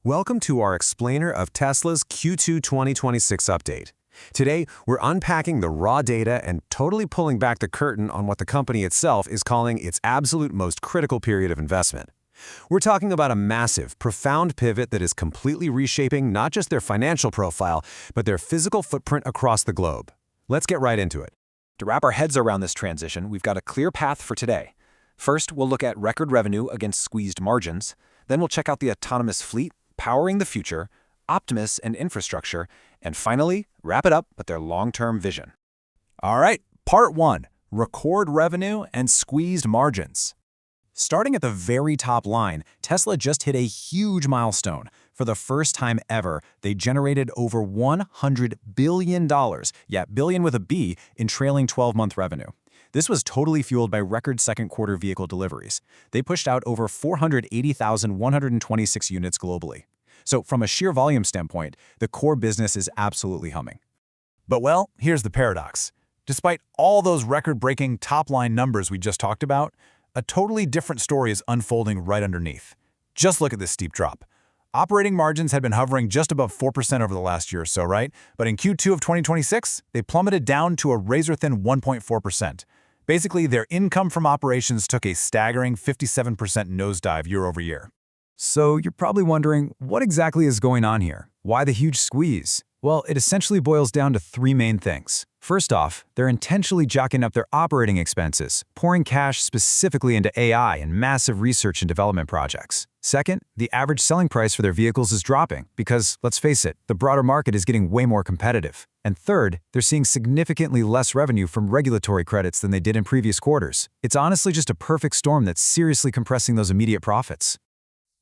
Welcome to our explainer of Tesla's Q2 2026 update. Today, we're unpacking the raw data and totally pulling back the curtain on what the company itself is calling its absolute most critical period of investment. We're talking about a massive, profound pivot that is completely reshaping not just their financial profile, but their physical footprint across the globe. Let's get right into it. To wrap our heads around this transition, we've got a clear path for today. First, we'll look at record revenue against squeezed margins. Then we'll check out the autonomous fleet, powering the future, Optimus and infrastructure, and finally, wrap it up with their long-term vision. All right, part one, record revenue and squeezed margins. Starting at the very top line, Tesla just hit a huge milestone. For the first time ever, they generated over $100 billion, yeah, billion with a B, in trailing 12-month revenue. This was totally fueled by record second-quarter vehicle deliveries. They pushed out over 480,126 units globally. So from a sheer volume standpoint, the core business is absolutely humming. But well, here's the paradox. Despite all those record-breaking top-line numbers we just talked about, a totally different story is unfolding right underneath. Just look at this steep drop. Operating margins had been hovering just above 4% over the last year or so, right? But in Q2 of 2026, they plummeted down to a razor-thin 1.4%. Basically, their income from operations took a staggering 57% nosedive year over year. So you're probably wondering, what exactly is going on here? Why the huge squeeze? Well, it essentially boils down to three main things. First off, they're intentionally jacking up their operating expenses, pouring cash specifically into AI and massive research and development projects. Second, the average selling price for their vehicles is dropping because, let's face it, the broader market is getting way more competitive. And third, they're seeing significantly less revenue from regulatory credits than they did in previous quarters. It's honestly just a perfect storm that's seriously compressing those immediate profits.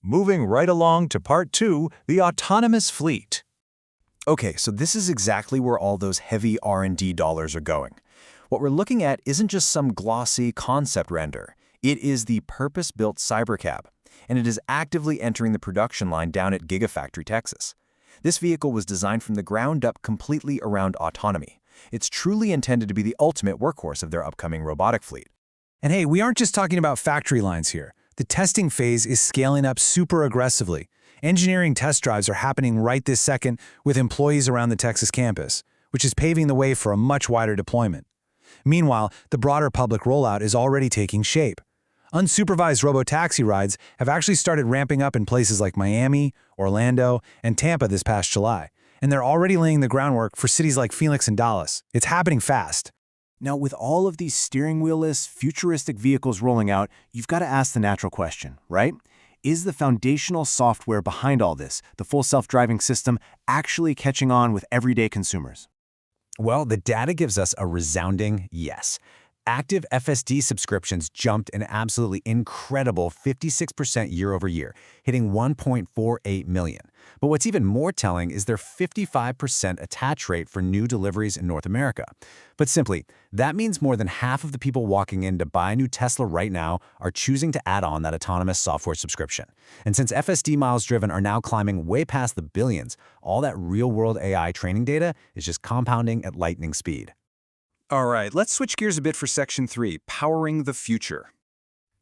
Moving right along to part two, the autonomous fleet. Okay, so this is exactly where all those heavy R&D dollars are going. What we're looking at isn't just some glossy concept render. It is the purpose-built Cybercab, and it is actively entering the production line down at Gigafactory, Texas. This vehicle was designed from the ground up completely around autonomy. It's truly intended to be the ultimate workhorse of their upcoming robotic fleet. And hey, we aren't just talking about factory lines here. The testing phase is scaling up super aggressively. Engineering test drives are happening right this second with employees around the Texas campus, which is paving the way for a much wider deployment. Meanwhile, the broader public rollout is already taking shape. Unsupervised robotaxi rides have actually started ramping up in places like Miami, Orlando, and Tampa this past July, and they're already laying the groundwork for cities like Phoenix and Dallas. It's happening fast. Now, with all of these steering wheel-less, futuristic vehicles rolling out, you've got to ask the natural question, right? Is the foundational software behind all this, the full self-driving system, actually catching on with everyday consumers? Well, the data gives us a resounding yes. Active FSD subscriptions jumped an absolutely incredible 56% year over year, hitting 1.48 million. But what's even more telling is their 55% attach rate for new deliveries in North America. But simply, that means more than half of the people walking in to buy a new Tesla right now are choosing to add on that autonomous software subscription. And since FSD miles driven are now climbing way past the billions, all that real-world AI training data is just compounding at lightning speed. All right, let's switch gears a bit for Section 3, powering the future.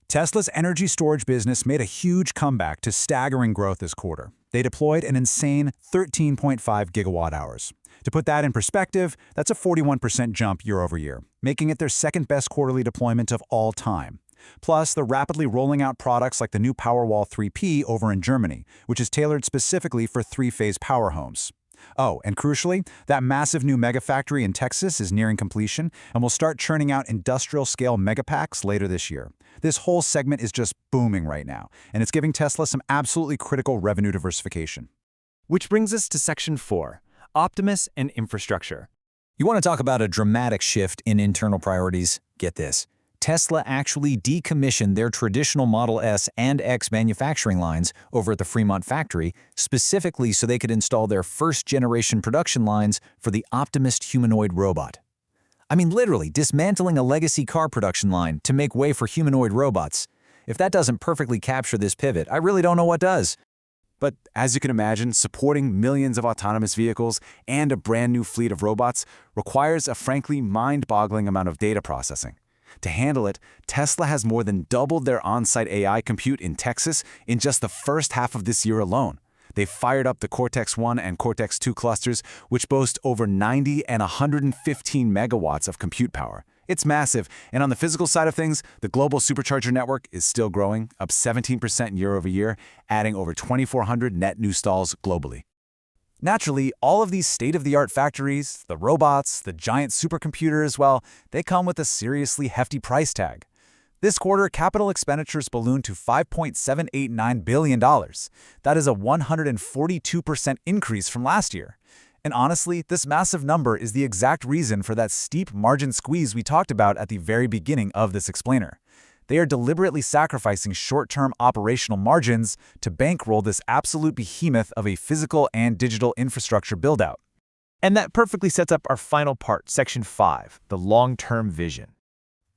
Tesla's energy storage business made a huge comeback to staggering growth this quarter. They deployed an insane 13.5 gigawatt hours. To put that in perspective, that's a 41% jump year over year, making it their second best quarterly deployment of all time. Plus, they're rapidly rolling out products like the new Powerwall 3P over in Germany, which is tailored specifically for three-phase power homes. Oh, and crucially, that massive new megafactory in Texas is nearing completion and will start churning out industrial-scale megapacks later this year. This whole segment is just booming right now, and it's giving Tesla some absolutely critical revenue diversification. Which brings us to Section 4, Optimus and infrastructure. You want to talk about a dramatic shift in internal priorities? Get this. Tesla actually decommissioned their traditional Model S and X manufacturing lines over at the Fremont factory, specifically so they could install their first-generation production lines for the Optimus humanoid robot. I mean, literally dismantling a legacy car production line to make way for humanoid robots. If that doesn't perfectly capture this pivot, I really don't know what does. But as you can imagine, supporting millions of autonomous vehicles and a brand new fleet of robots requires a frankly mind-boggling amount of data processing. To handle it, Tesla has more than doubled their on-site AI compute in Texas in just the first half of this year alone. They fired up the Cortex-1 and Cortex-2 clusters, which boast over 90 and 115 megawatts of compute power. It's massive, and on the physical side of things, the global supercharger network is still growing, up 17% year over year, adding over 2,400 net new stalls globally. Naturally, all of these state-of-the-art factories, the robots, the giant supercomputers, well, they come with a seriously hefty price tag. This quarter, capital expenditures ballooned to $5.789 billion. That is a 142% increase from last year. And honestly, this massive number is the exact reason for that steep margin squeeze we talked about at the very beginning of this explainer. They are deliberately sacrificing short-term operational margins to bankroll this absolute behemoth of a physical and digital infrastructure build-out. And that perfectly sets up our final part, Section 5, the long-term vision.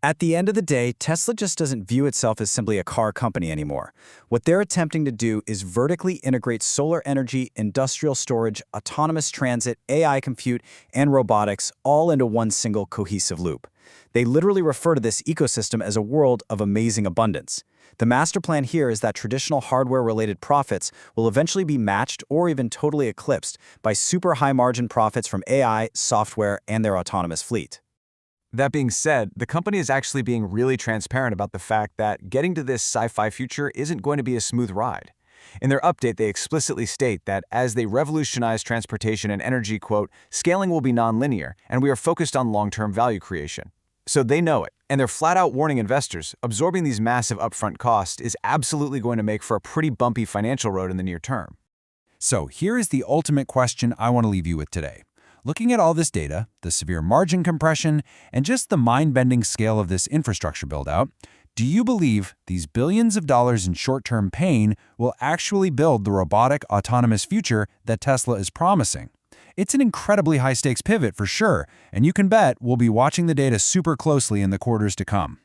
At the end of the day, Tesla just doesn't view itself as simply a car company anymore. What they're attempting to do is vertically integrate solar energy, industrial storage, autonomous transit, AI compute, and robotics all into one single cohesive loop. They literally refer to this ecosystem as a world of amazing abundance. The master plan here is that traditional hardware-related profits will eventually be matched or even totally eclipsed by super high-margin profits from AI, software, and their autonomous fleet. That being said, the company is actually being really transparent about the fact that getting to this sci-fi future isn't going to be a smooth ride. In their update, they explicitly state that as they revolutionize transportation and energy, quote, scaling will be nonlinear, and we are focused on long-term value creation. So they know it, and they're flat-out warning investors, absorbing these massive upfront costs is absolutely going to make for a pretty bumpy financial road in the near term. So here is the ultimate question I want to leave you with today. Looking at all this data, the severe margin compression, and just the mind-bending scale of this infrastructure build-out, do you believe these billions of dollars in short-term pain will actually build the robotic, autonomous future that Tesla is promising? It's an incredibly high-stakes pivot for sure, and you can bet we'll be watching the data super closely in the quarters to come.